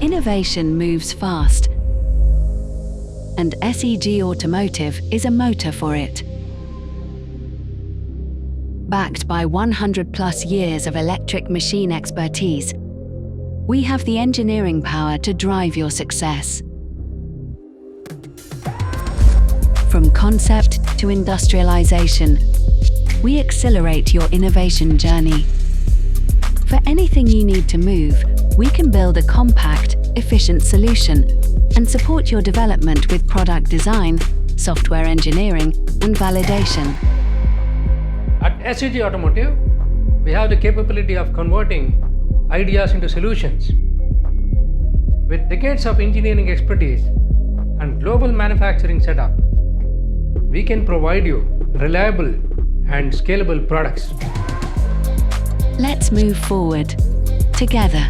Innovation moves fast, and SEG Automotive is a motor for it. Backed by 100+ years of electric machine expertise, we have the engineering power to drive your success. From concept to industrialization, we accelerate your innovation journey. For anything you need to move, we can build a compact, efficient solution and support your development with product design, software engineering, and validation. At SEG Automotive, we have the capability of converting ideas into solutions. With decades of engineering expertise and global manufacturing setup, we can provide you reliable and scalable products. Let's move forward together.